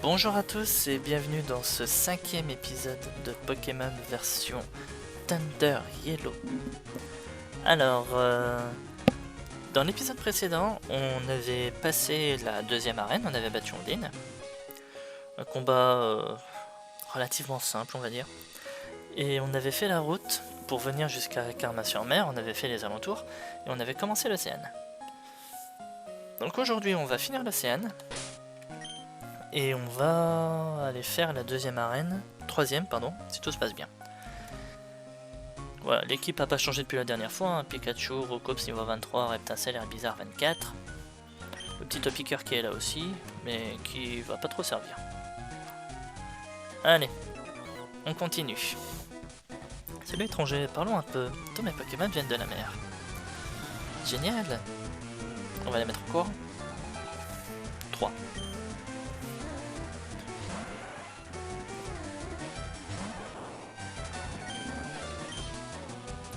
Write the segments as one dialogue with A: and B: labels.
A: Bonjour à tous et bienvenue dans ce 5e épisode de Pokémon version Thunder Yellow. Alors, dans l'épisode précédent, on avait passé la deuxième arène, on avait battu Ondine. Un combat relativement simple, on va dire. Et on avait fait la route pour venir jusqu'à Karma-sur-Mer, on avait fait les alentours et on avait commencé l'Océane. Donc aujourd'hui, on va finir l'Océane. Et on va aller faire la deuxième arène, troisième pardon, si tout se passe bien. Voilà, l'équipe n'a pas changé depuis la dernière fois, hein. Pikachu, Rokops niveau 23, Reptincelle, Herbizarre 24. Le petit Topiqueur qui est là aussi, mais qui va pas trop servir. Allez, on continue. Salut étranger, parlons un peu. Tous mes Pokémon viennent de la mer. Génial. On va les mettre au cours. 3.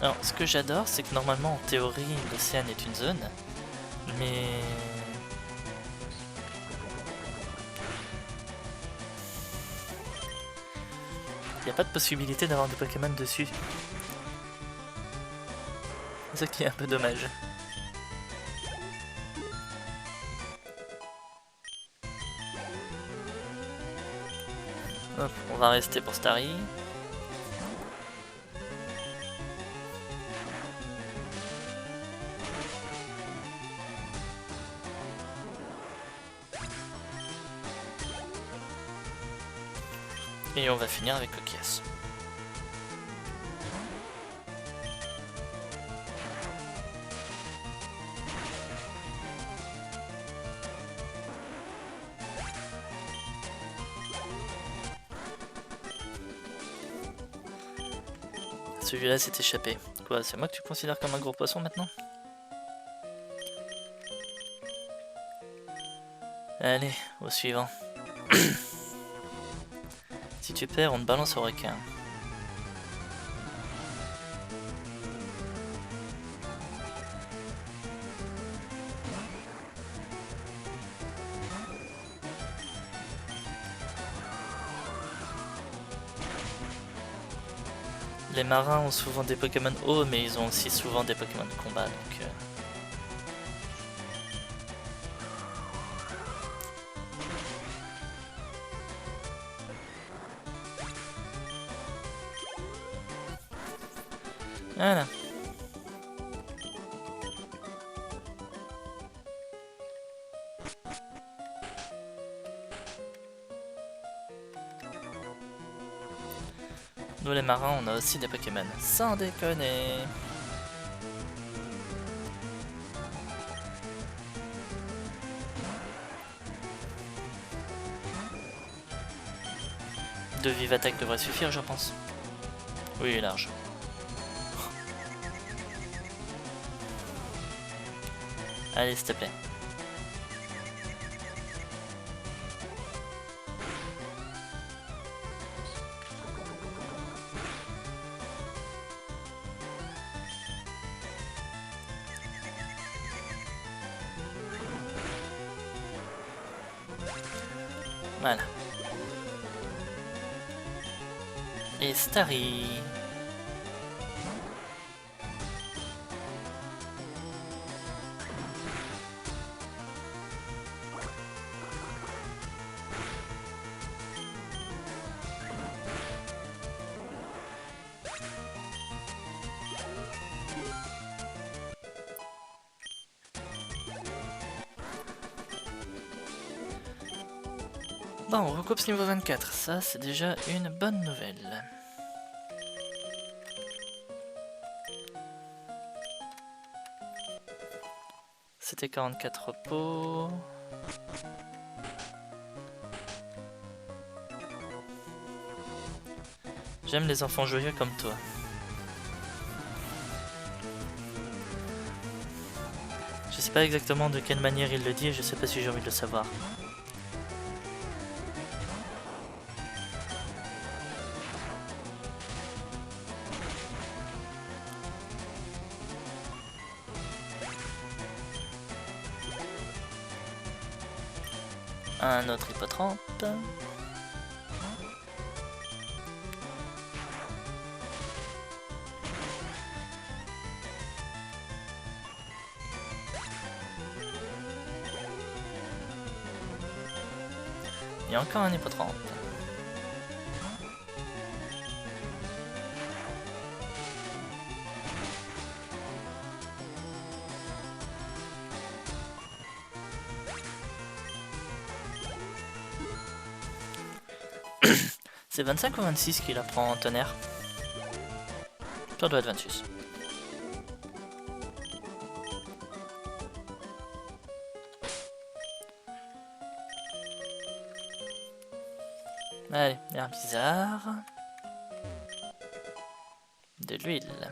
A: Alors, ce que j'adore, c'est que normalement, en théorie, l'océan est une zone, mais... il n'y a pas de possibilité d'avoir des Pokémon dessus. C'est ça qui est un peu dommage. Hop, on va rester pour Starry. Et on va finir avec Coquias. Celui-là s'est échappé. Quoi, c'est moi que tu considères comme un gros poisson maintenant? Allez, au suivant. Si tu perds, on te balance au requin. Les marins ont souvent des Pokémon hauts, mais ils ont aussi souvent des Pokémon de combat, donc... Voilà. Nous les marins, on a aussi des Pokémon. Sans déconner. Deux vives attaques devraient suffire, je pense. Oui, large. Allez, s'il te plaît. Voilà. Et Starry. Bon, Rokops niveau 24, ça c'est déjà une bonne nouvelle. C'était 44 repos. J'aime les enfants joyeux comme toi. Je sais pas exactement de quelle manière il le dit et je sais pas si j'ai envie de le savoir. Un autre hippotrampe. Il y a encore un hippotrampe. C'est 25 ou 26 qu'il apprend en tonnerre? Ça doit être 26. Allez, l'air bizarre. De l'huile.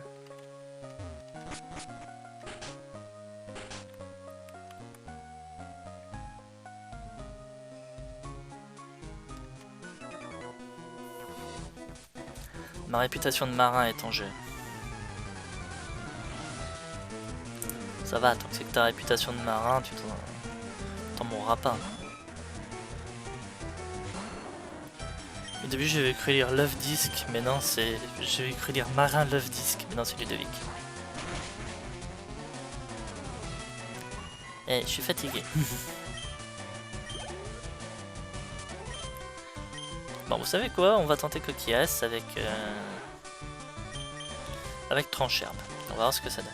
A: Ma réputation de marin est en jeu. Ça va, tant que c'est que ta réputation de marin, tu t'en mourras pas. Au début j'avais cru lire Love Disc, mais non, c'est... J'avais cru lire Marin Love Disc, mais non, c'est Ludovic. Eh, je suis fatigué. Bon, vous savez quoi? On va tenter Coquillasse avec... avec Trancherbe. On va voir ce que ça donne.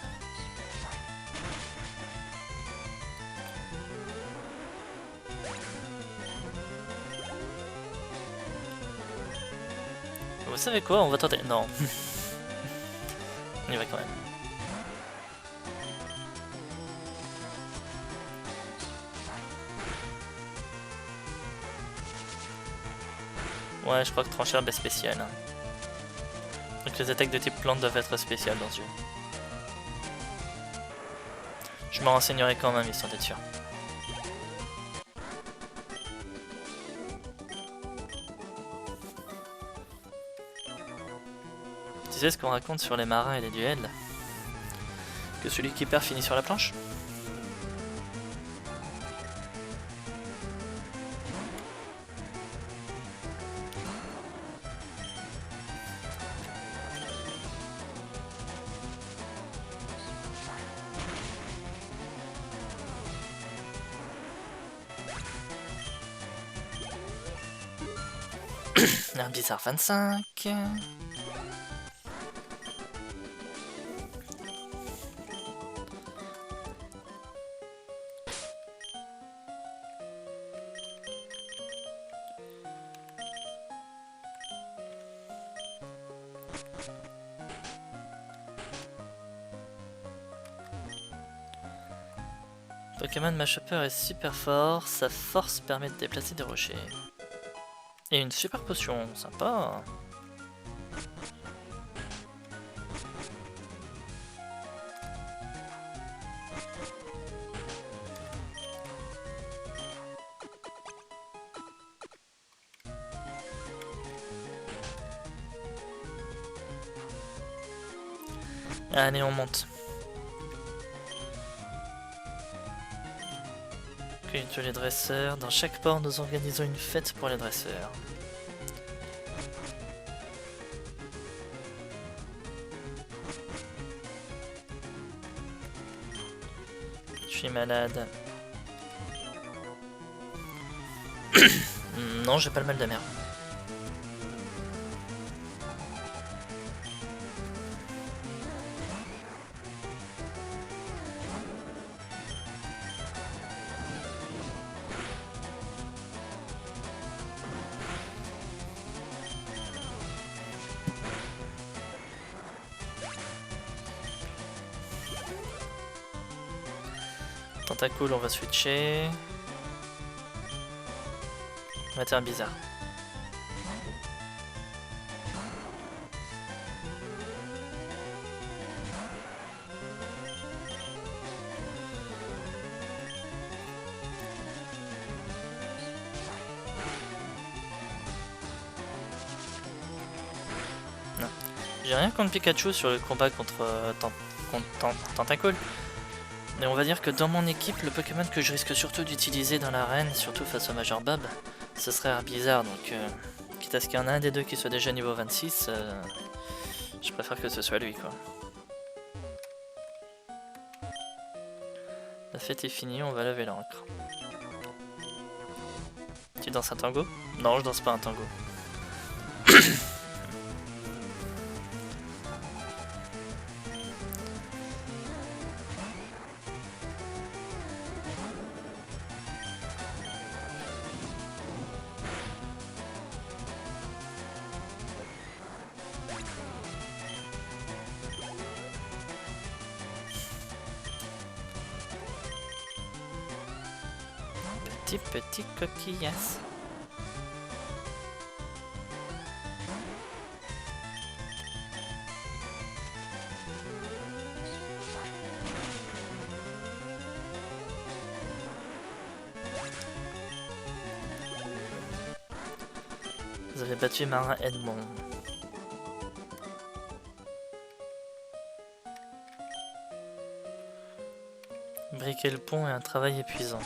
A: Vous savez quoi? On va tenter... Non. On y va quand même. Ouais, je crois que Trancherbe est spécial. Donc les attaques de type plante doivent être spéciales dans ce jeu. Je me renseignerai quand même, histoire d'être sûr. Tu sais ce qu'on raconte sur les marins et les duels? Que celui qui perd finit sur la planche? Un bizarre 25. Pokémon Mashupper est super fort, sa force permet de déplacer des rochers. Et une super potion, sympa. Allez, on monte. Tous les dresseurs. Dans chaque port, nous organisons une fête pour les dresseurs. Je suis malade. Non, j'ai pas le mal de mer. Tentacool, on va switcher. Matière bizarre. Non. J'ai rien contre Pikachu sur le combat contre Tentacool. Et on va dire que dans mon équipe, le Pokémon que je risque surtout d'utiliser dans l'arène, surtout face au Major Bob, ce serait Herbizarre. Donc, quitte à ce qu'il y en a un des deux qui soit déjà niveau 26, je préfère que ce soit lui, quoi. La fête est finie, on va lever l'encre. Tu danses un tango? Non, je danse pas un tango. Petit coquillasse. Vous avez battu Marin Edmond. Briquer le pont est un travail épuisant.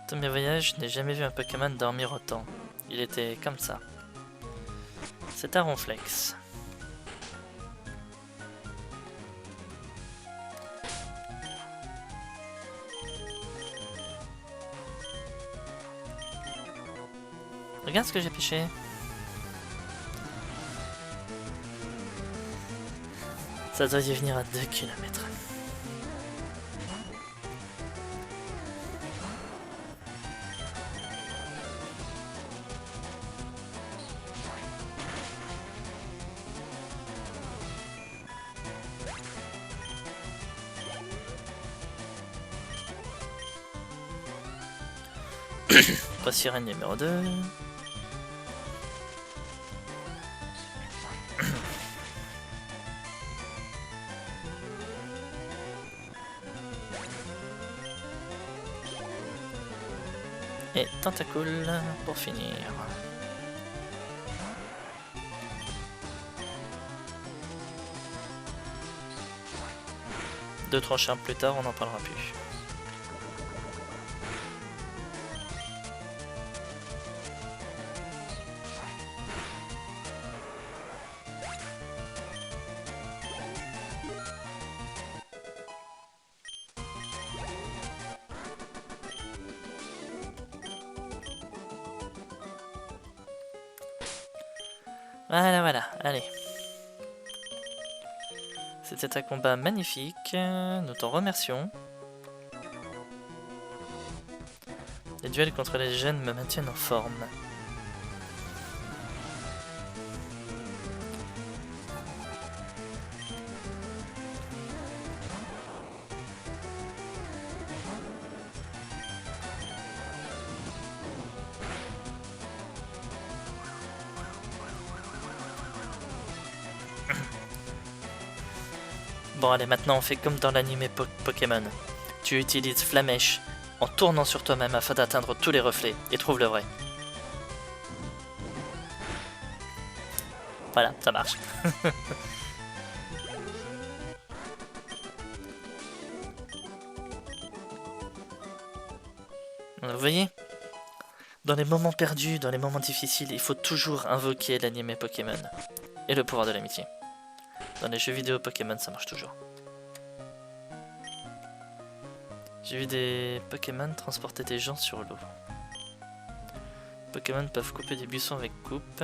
A: Dans mes voyages, je n'ai jamais vu un Pokémon dormir autant. Il était comme ça. C'est un ronflex. Regarde ce que j'ai pêché. Ça doit y venir à 2 km. Pas sirène numéro 2. Et Tentacool pour finir. Deux tranchants plus tard, on n'en parlera plus. Voilà, allez. C'était un combat magnifique, nous t'en remercions. Les duels contre les jeunes me maintiennent en forme. Bon allez, maintenant on fait comme dans l'anime Pokémon. Tu utilises Flamèche en tournant sur toi-même afin d'atteindre tous les reflets et trouve le vrai. Voilà, ça marche. Vous voyez, dans les moments perdus, dans les moments difficiles, il faut toujours invoquer l'anime Pokémon et le pouvoir de l'amitié. Dans les jeux vidéo Pokémon, ça marche toujours. J'ai vu des Pokémon transporter des gens sur l'eau. Pokémon peuvent couper des buissons avec coupe.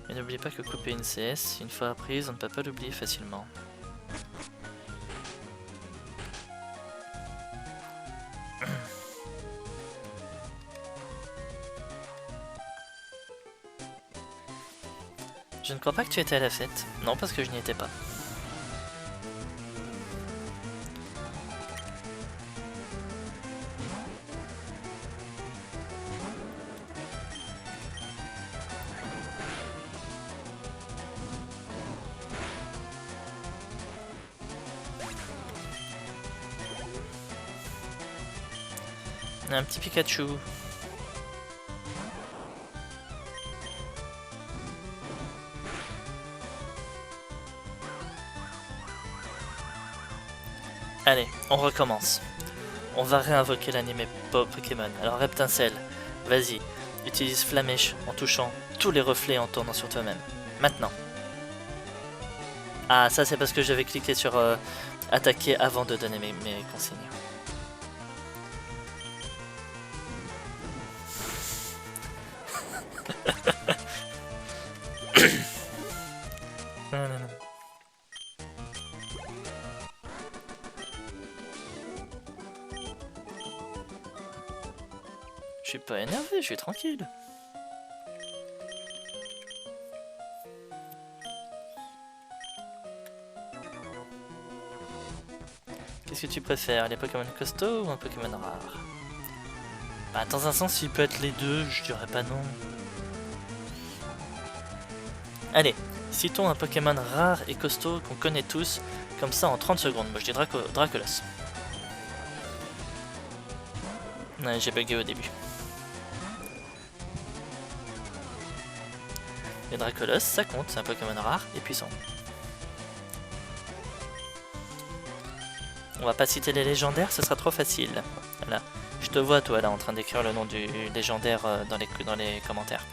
A: Mais n'oubliez pas que couper une CS, une fois apprise, on ne peut pas l'oublier facilement. Je ne crois pas que tu étais à la fête. Non, parce que je n'y étais pas. Un petit Pikachu. Allez, on recommence. On va réinvoquer l'animé Pokémon. Alors Reptincelle, vas-y, utilise Flamèche en touchant tous les reflets en tournant sur toi-même. Maintenant. Ah, ça c'est parce que j'avais cliqué sur attaquer avant de donner mes consignes. Non, non, non. Je suis pas énervé, je suis tranquille. Qu'est-ce que tu préfères, les Pokémon costauds ou un Pokémon rare? Bah, dans un sens, il peut être les deux, je dirais pas non. Allez, citons un Pokémon rare et costaud qu'on connaît tous, comme ça en 30 secondes. Moi je dis Dracolos. Ouais, j'ai bugué au début. Et Dracolos, ça compte, c'est un Pokémon rare et puissant. On va pas citer les légendaires, ce sera trop facile. Voilà. Je te vois toi là en train d'écrire le nom du légendaire dans les commentaires.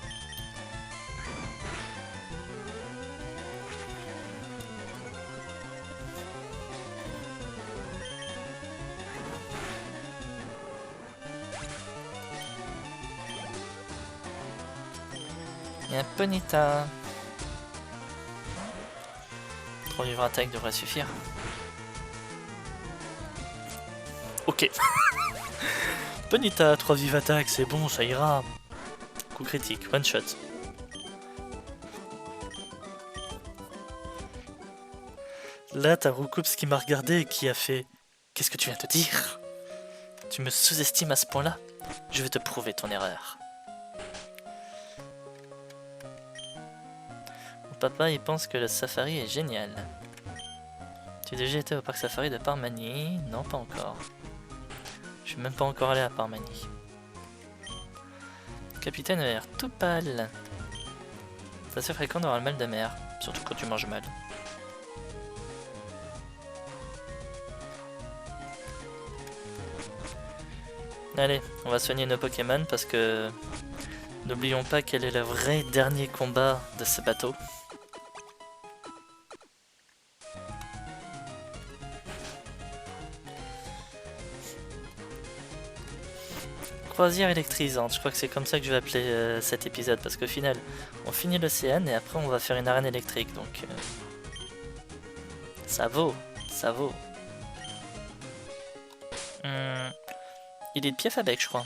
A: Et un Ponyta. 3 vivre attaque devrait suffire. Ok. Ponyta, 3 vive attaque, c'est bon, ça ira. Coup critique, one shot. Là, t'as Roucoups qui m'a regardé et qui a fait « Qu'est-ce que tu viens de dire? Tu me sous-estimes à ce point-là? Je vais te prouver ton erreur. » Mon papa, il pense que le safari est génial. Tu as déjà été au parc safari de Parmanie? Non, pas encore. Je suis même pas encore allé à Parmanie. Capitaine vert, tout pâle. C'est assez fréquent d'avoir le mal de mer, surtout quand tu manges mal. Allez, on va soigner nos Pokémon parce que n'oublions pas quel est le vrai dernier combat de ce bateau. Croisière électrisante, je crois que c'est comme ça que je vais appeler cet épisode parce qu'au final on finit l'océan et après on va faire une arène électrique donc ça vaut, ça vaut. Il est de Piafabec je crois.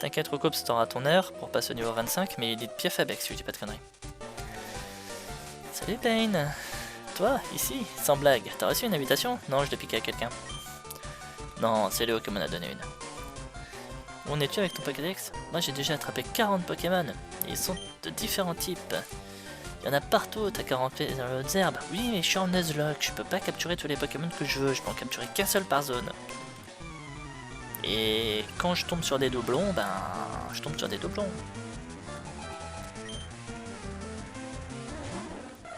A: T'inquiète Roucoups, t'auras ton heure pour passer au niveau 25 mais il est de Piafabec si je dis pas de conneries. Salut Payne. Toi, ici, sans blague, t'as reçu une invitation? Non, je l'ai piqué à quelqu'un. Non, c'est Léo qui m'en a donné une. Où en es-tu avec ton Pokédex? Moi j'ai déjà attrapé 40 Pokémon. Et ils sont de différents types. Il y en a partout, t'as 40 herbes. Oui, mais je suis en Nuzlocke, je peux pas capturer tous les Pokémon que je veux, je peux en capturer qu'un seul par zone. Et quand je tombe sur des doublons, ben je tombe sur des doublons.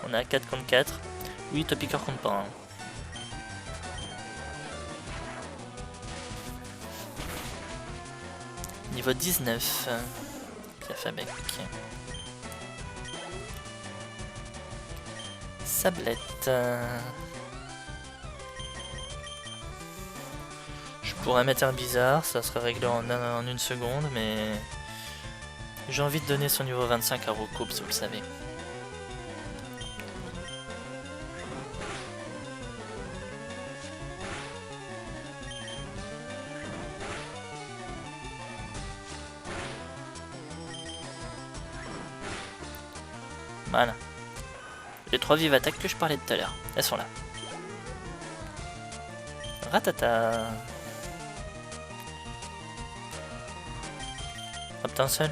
A: On a 4 contre 4. Oui, Topiqueur compte pas. Hein. Niveau 19. Piafabec. Sablette. Je pourrais mettre un bizarre, ça serait réglé en une seconde, mais j'ai envie de donner son niveau 25 à Roucoups, vous le savez. Voilà. Les 3 vives attaques que je parlais tout à l'heure, elles sont là. Ratata. Reptincelle.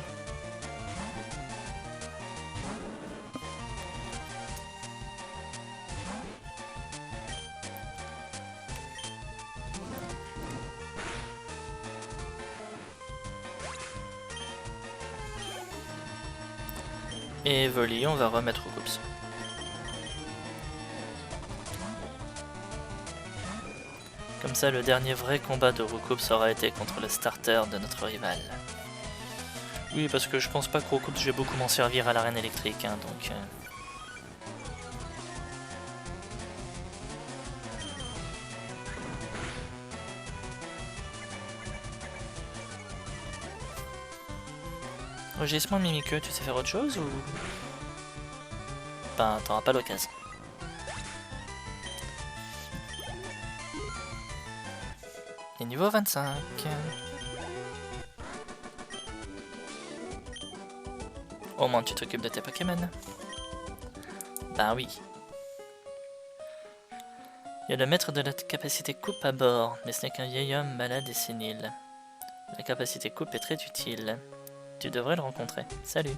A: Et Evoli, on va remettre Roucoups. Comme ça, le dernier vrai combat de Roucoups aura été contre le starter de notre rival. Oui, parce que je pense pas que Roucoups, je vais beaucoup m'en servir à l'arène électrique, hein, donc... Rugissement Mimiqueux, tu sais faire autre chose ou... Ben, t'auras pas l'occasion. Et niveau 25. Au moins tu t'occupes de tes Pokémon. Ben oui. Il y a le maître de la capacité coupe à bord, mais ce n'est qu'un vieil homme malade et sénile. La capacité coupe est très utile. Tu devrais le rencontrer. Salut.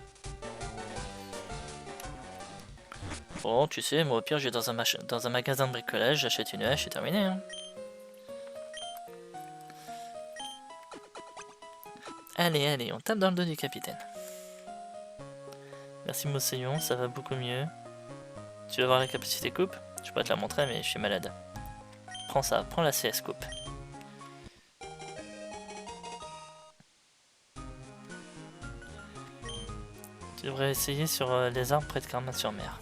A: Bon, tu sais, moi au pire, je vais dans un magasin de bricolage, j'achète une hache et terminé. Hein. Allez, allez, on tape dans le dos du capitaine. Merci Mousseillon, ça va beaucoup mieux. Tu veux voir la capacité coupe? Je pourrais te la montrer, mais je suis malade. Prends ça, prends la CS coupe. Tu devrais essayer sur les arbres près de Carmin-sur-Mer.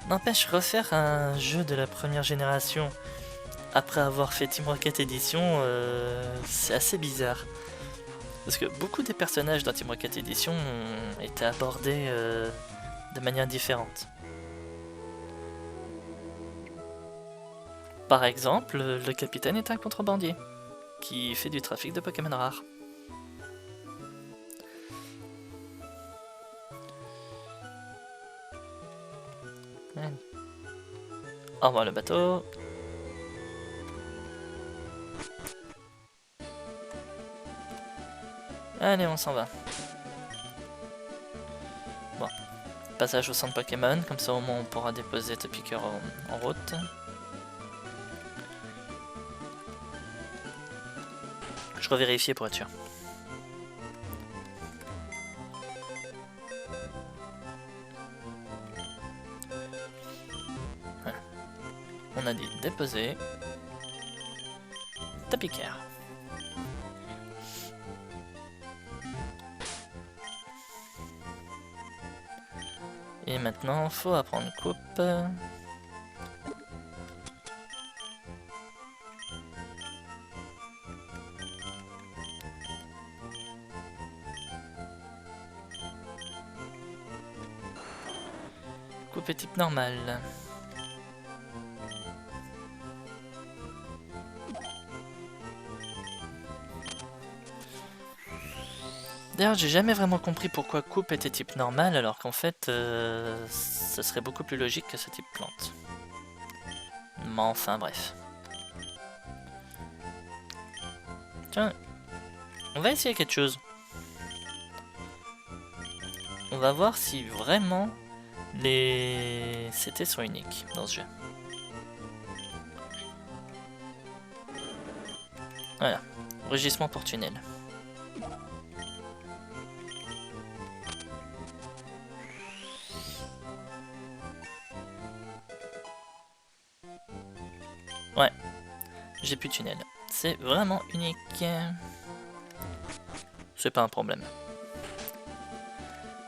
A: N'empêche, refaire un jeu de la première génération après avoir fait Team Rocket Edition, c'est assez bizarre. Parce que beaucoup des personnages dans Team Rocket Edition ont été abordés de manière différente. Par exemple, le capitaine est un contrebandier qui fait du trafic de Pokémon rares. Au revoir le bateau. Allez, on s'en va. Bon. Passage au centre Pokémon, comme ça au moins on pourra déposer Topiqueur en route. Je revérifie pour être sûr. Voilà. On a dit déposer Topiqueur. Et maintenant, faut apprendre coupe. Coupe est type normal. D'ailleurs, j'ai jamais vraiment compris pourquoi coupe était type normal, alors qu'en fait, ce serait beaucoup plus logique que ce type plante. Mais enfin, bref. Tiens, on va essayer quelque chose. On va voir si vraiment les CT sont uniques dans ce jeu. Voilà, rugissement pour tunnel. Ouais, j'ai plus de tunnel. C'est vraiment unique. C'est pas un problème.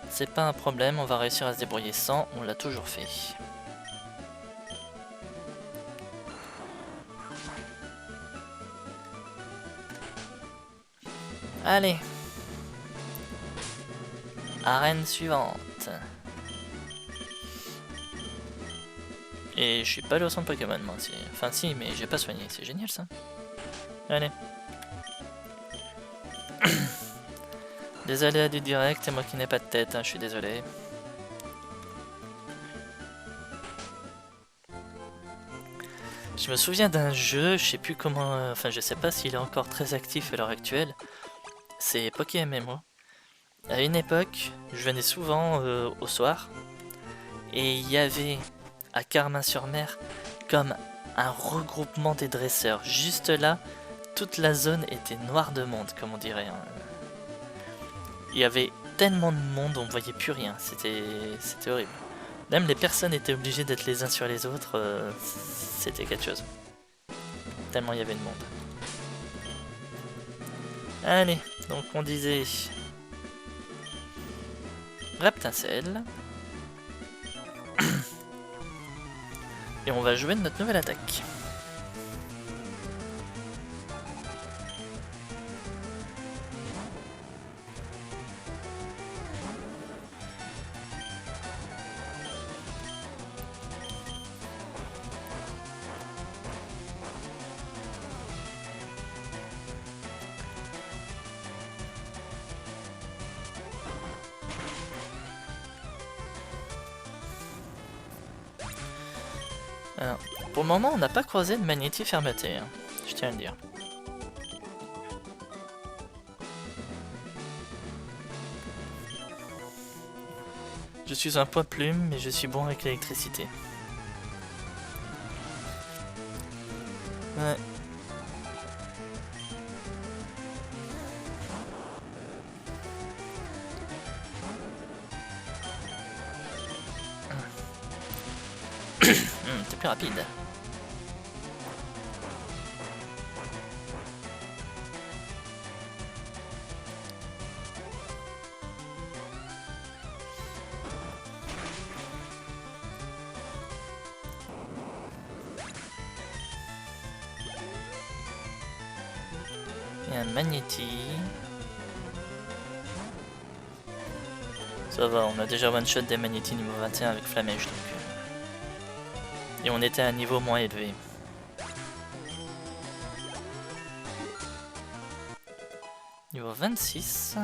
A: C'est pas un problème, on va réussir à se débrouiller sans, on l'a toujours fait. Allez. Arène suivante. Et je suis pas allé au centre Pokémon moi aussi. Enfin si, mais j'ai pas soigné, c'est génial ça. Allez. Désolé à du direct, c'est moi qui n'ai pas de tête, hein, je suis désolé. Je me souviens d'un jeu, je sais plus comment, enfin je sais pas s'il est encore très actif à l'heure actuelle. C'est PokéMMO. À une époque, je venais souvent au soir et il y avait à Carmin-sur-Mer comme un regroupement des dresseurs. Juste là, toute la zone était noire de monde, comme on dirait. Hein. Il y avait tellement de monde, on ne voyait plus rien. C'était horrible. Même les personnes étaient obligées d'être les uns sur les autres, c'était quelque chose. Tellement il y avait de monde. Allez, donc on disait... Reptincelle. Et on va jouer de notre nouvelle attaque. Alors, pour le moment, on n'a pas croisé de Magnéti fermeté, hein, je tiens à le dire. Je suis un poids plume, mais je suis bon avec l'électricité. Ouais. T'es plus rapide. Et un Magnéti. Ça va, on a déjà one shot des Magnéti niveau 21 avec Flamèche donc. Et on était à un niveau moins élevé. Niveau 26.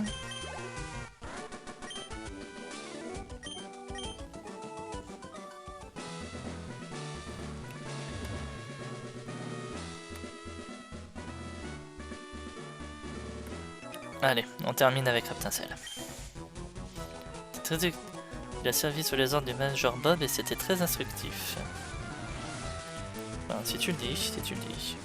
A: Allez, on termine avec Reptincelle. Il a servi sous les ordres du Major Bob et c'était très instructif. Enfin, si tu le dis, si tu le dis.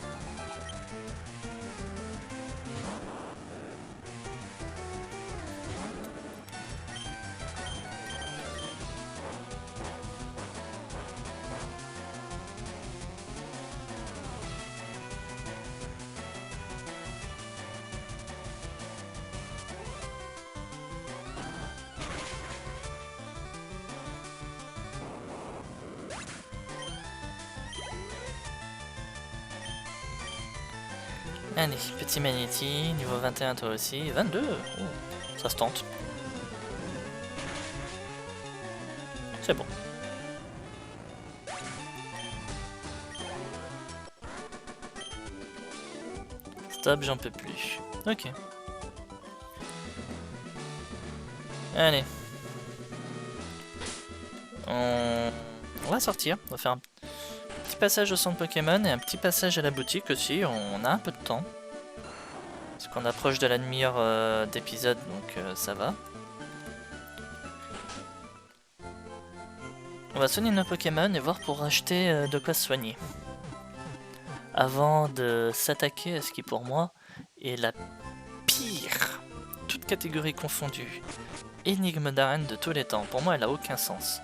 A: Allez, petit Magnéti, niveau 21 toi aussi, 22, oh, ça se tente. C'est bon. Stop, j'en peux plus. Ok. Allez. On va sortir, on va faire un petit passage au centre Pokémon et un petit passage à la boutique aussi, on a un peu de temps. Parce qu'on approche de la demi-heure d'épisode, donc ça va. On va soigner nos Pokémon et voir pour acheter de quoi se soigner. Avant de s'attaquer à ce qui pour moi est la pire, toute catégorie confondue, énigme d'arène de tous les temps. Pour moi elle a aucun sens.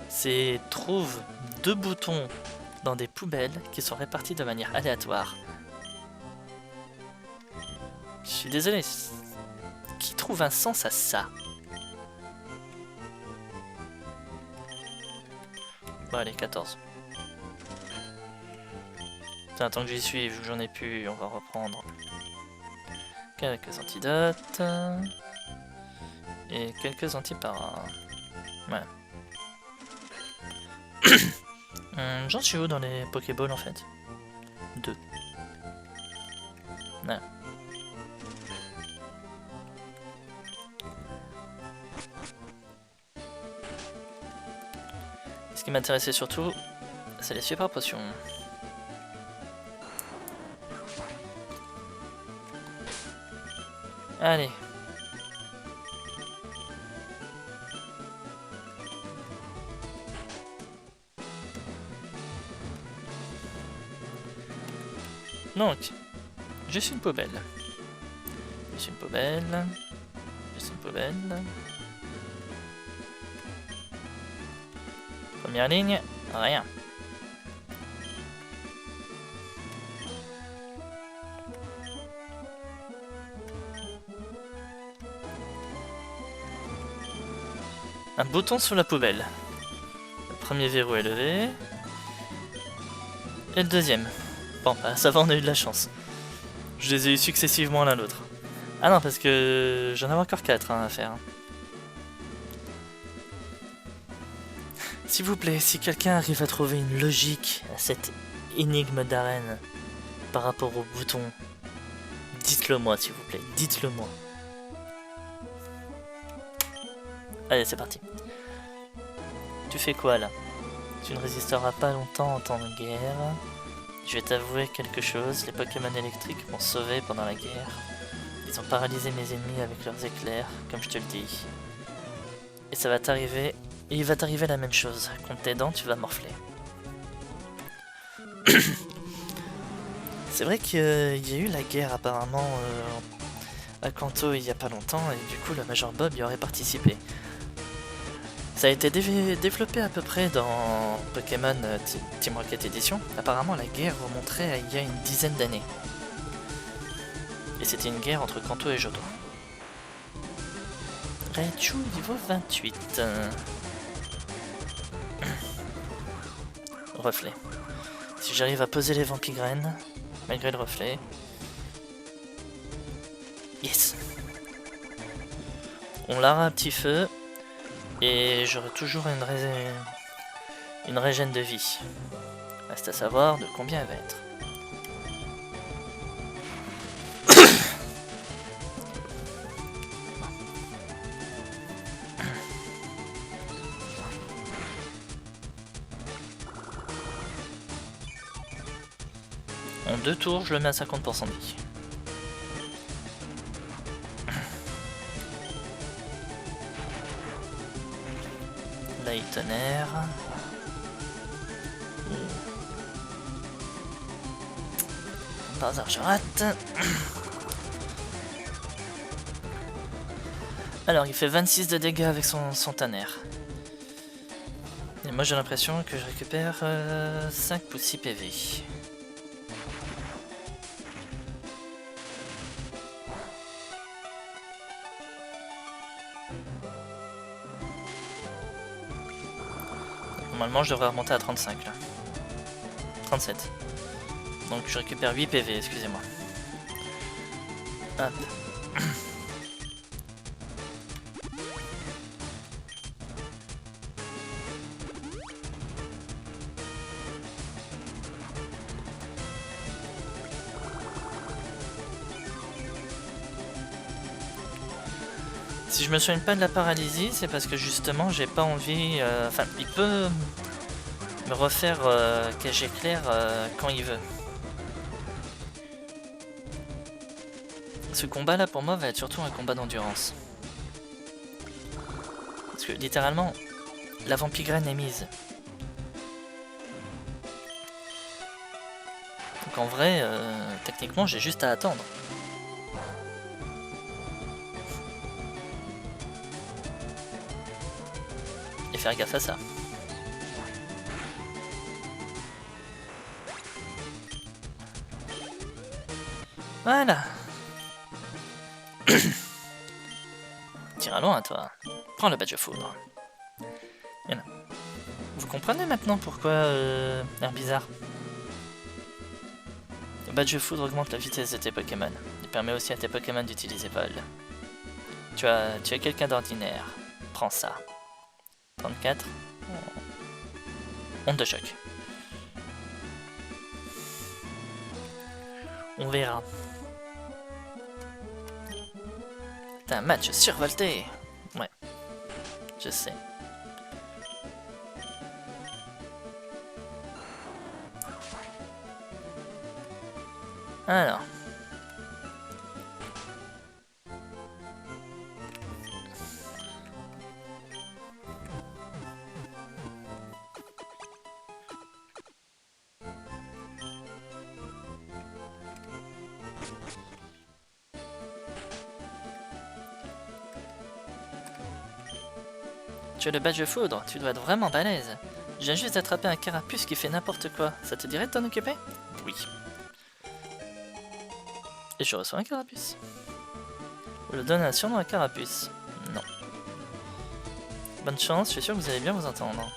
A: C'est trouve 2 boutons dans des poubelles qui sont répartis de manière aléatoire. Je suis désolé, qui trouve un sens à ça? Bon allez, 14. Tiens, tant que j'y suis, vu que j'en ai plus, on va reprendre quelques antidotes. Et quelques antipara. Ouais. J'en suis où dans les Pokéballs en fait? 2. Ouais. Ce qui m'intéressait surtout, c'est les super potions. Allez. Donc, je suis une poubelle. Je suis une poubelle. Je suis une poubelle. Première ligne, rien. Un bouton sous la poubelle. Le premier verrou est levé. Et le deuxième. Bon, bah, ça va, on a eu de la chance. Je les ai eu successivement l'un l'autre. Ah non, parce que j'en avais encore 4 à faire. S'il vous plaît, si quelqu'un arrive à trouver une logique à cette énigme d'arène par rapport au bouton, dites-le moi s'il vous plaît, dites-le moi. Allez, c'est parti. Tu fais quoi là? Tu ne résisteras pas longtemps en temps de guerre. Je vais t'avouer quelque chose, les Pokémon électriques m'ont sauvé pendant la guerre. Ils ont paralysé mes ennemis avec leurs éclairs, comme je te le dis. Et ça va t'arriver, et il va t'arriver la même chose. Contre tes dents, tu vas morfler. C'est vrai qu'il y a eu la guerre apparemment à Kanto il y a pas longtemps, et du coup le Major Bob y aurait participé. Ça a été développé à peu près dans Pokémon Team Rocket Edition. Apparemment la guerre remonterait à il y a une dizaine d'années. Et c'était une guerre entre Kanto et Johto. Raichu niveau 28. Reflet. Si j'arrive à poser les Vampigraines, malgré le reflet. Yes. On l'aura à petit feu. Et j'aurai toujours une régène de vie. Reste à savoir de combien elle va être. En 2 tours, je le mets à 50% de vie. Tonnerre. Par hasard, je rate. Alors, il fait 26 de dégâts avec son tonnerre. Et moi, j'ai l'impression que je récupère 5 ou 6 PV. Normalement, je devrais remonter à 35 là. 37. Donc je récupère 8 PV, excusez-moi. Hop. Si je me souviens pas de la paralysie, c'est parce que justement j'ai pas envie... Enfin, il peut me refaire cage éclair quand il veut. Ce combat là pour moi va être surtout un combat d'endurance. Parce que littéralement, la Vampigraine est mise. Donc en vrai, techniquement j'ai juste à attendre. Et faire gaffe à ça. Voilà. Tire loin, toi. Prends le badge foudre. Vous comprenez maintenant pourquoi l'air bizarre. Le badge foudre augmente la vitesse de tes Pokémon. Il permet aussi à tes Pokémon d'utiliser vol. Tu es quelqu'un d'ordinaire. Prends ça. 34. Onde de choc. On verra. C'est un match survolté. Ouais, je sais. Alors. Tu as le badge foudre, tu dois être vraiment balèze. Je viens juste d'attraper un carapuce qui fait n'importe quoi. Ça te dirait de t'en occuper? Oui. Et je reçois un carapuce. Ou la donation d'un carapuce. Non. Bonne chance, je suis sûr que vous allez bien vous entendre.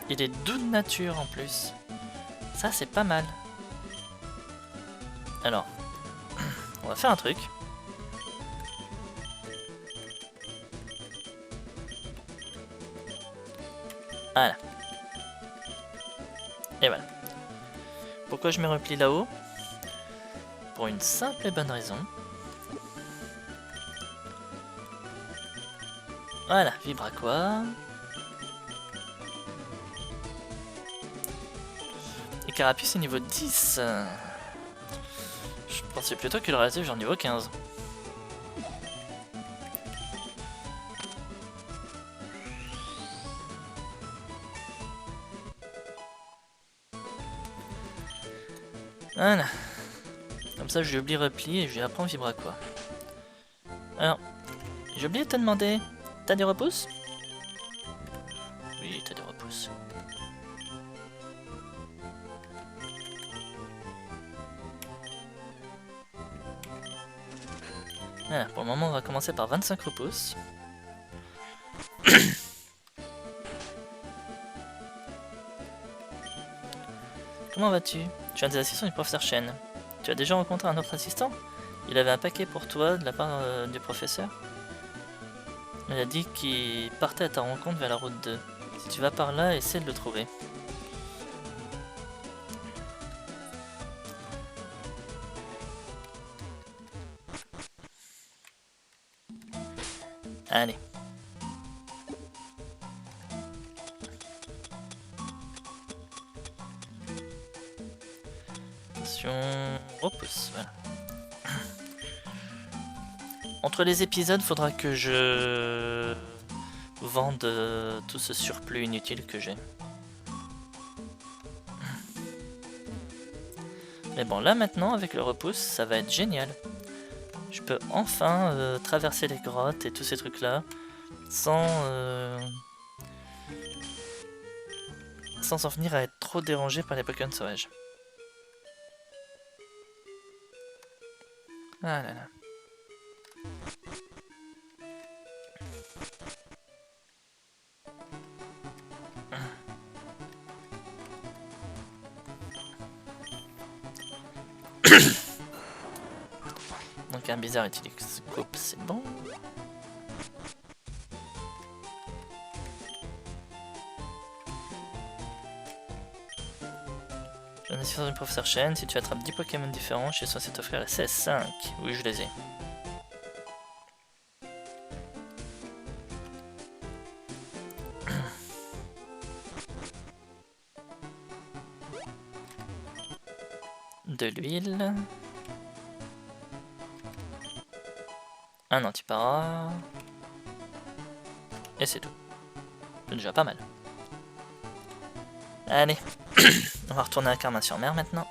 A: Il est doux de nature en plus. Ça c'est pas mal. Alors, on va faire un truc. Voilà. Et voilà. Pourquoi je me replie là-haut? Pour une simple et bonne raison. Voilà, vibre à quoi? Et carapuce est niveau 10. Je pensais plutôt qu'il aurait été genre niveau 15. Voilà. Comme ça, je lui oublie repli et je lui apprends vibre à quoi. Alors, j'ai oublié de te demander, t'as des repousses? Oui, t'as des repousses. Voilà, pour le moment, on va commencer par 25 repousses. Comment vas-tu? Tu viens des assistants du professeur Chen. Tu as déjà rencontré un autre assistant? Il avait un paquet pour toi de la part du professeur. Il a dit qu'il partait à ta rencontre vers la route 2. Si tu vas par là, essaie de le trouver. Allez. Attention, repousse, voilà. Entre les épisodes, faudra que je vende tout ce surplus inutile que j'ai. Mais bon, là maintenant, avec le repousse, ça va être génial. Je peux enfin traverser les grottes et tous ces trucs-là sans en venir à être trop dérangé par les Pokémon sauvages. Ah là là. Donc un bizarre utilise coupe, c'est bon. Je suis sur le professeur Chen, si tu attrapes 10 Pokémon différents, je suis censé t'offrir la CS5. Oui, je les ai. De l'huile. Un antipara. Et c'est tout. C'est déjà pas mal. Allez, on va retourner à Carmin-sur-Mer maintenant.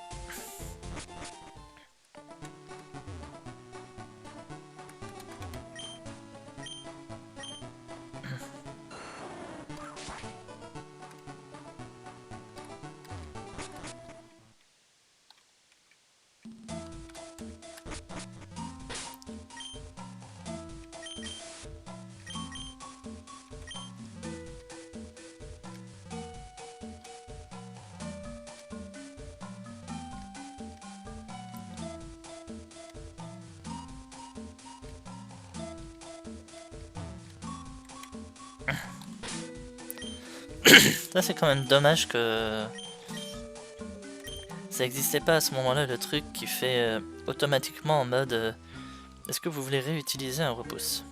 A: Ça c'est quand même dommage que ça n'existait pas à ce moment-là, le truc qui fait automatiquement en mode est-ce que vous voulez réutiliser un repousse?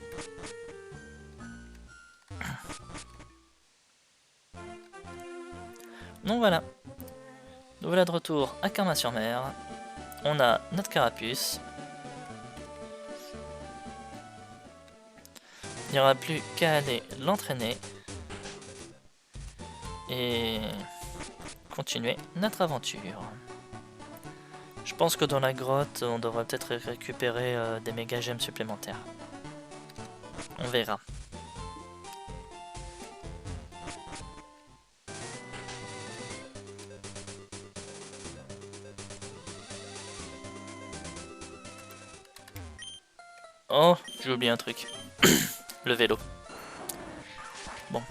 A: Donc voilà, nous voilà de retour à Carmin-sur-Mer. On a notre carapuce. Il n'y aura plus qu'à aller l'entraîner et continuer notre aventure. Je pense que dans la grotte, on devrait peut-être récupérer des méga gemmes supplémentaires. On verra. Oh, j'ai oublié un truc. Le vélo. Bon,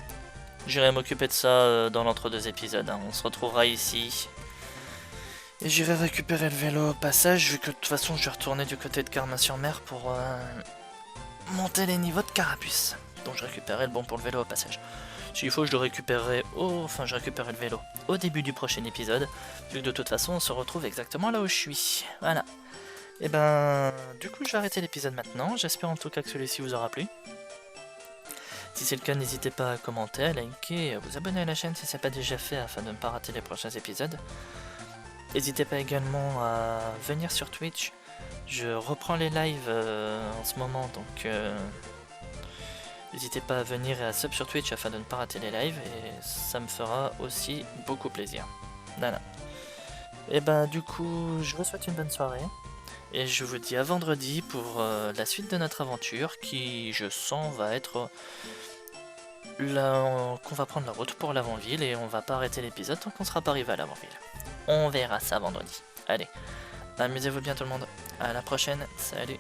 A: j'irai m'occuper de ça dans l'entre-deux épisodes. Hein. On se retrouvera ici. Et j'irai récupérer le vélo au passage, vu que de toute façon je vais retourner du côté de Carmin-sur-Mer pour monter les niveaux de carapuce. Donc je récupérerai le bon pour le vélo au passage. S'il faut, je le récupérerai enfin je récupérerai le vélo au début du prochain épisode, vu que de toute façon on se retrouve exactement là où je suis. Voilà. Et ben, du coup je vais arrêter l'épisode maintenant. J'espère en tout cas que celui-ci vous aura plu. Si c'est le cas, n'hésitez pas à commenter, à liker, à vous abonner à la chaîne si ce n'est pas déjà fait afin de ne pas rater les prochains épisodes. N'hésitez pas également à venir sur Twitch. Je reprends les lives en ce moment, donc n'hésitez pas à venir et à sub sur Twitch afin de ne pas rater les lives, et ça me fera aussi beaucoup plaisir. Voilà. Et ben du coup, je vous souhaite une bonne soirée, et je vous dis à vendredi pour la suite de notre aventure, qui je sens va être qu'on va prendre la route pour l'avant-ville, et on va pas arrêter l'épisode tant qu'on sera pas arrivé à l'avant-ville. On verra ça vendredi. Allez, amusez-vous bien tout le monde. À la prochaine. Salut.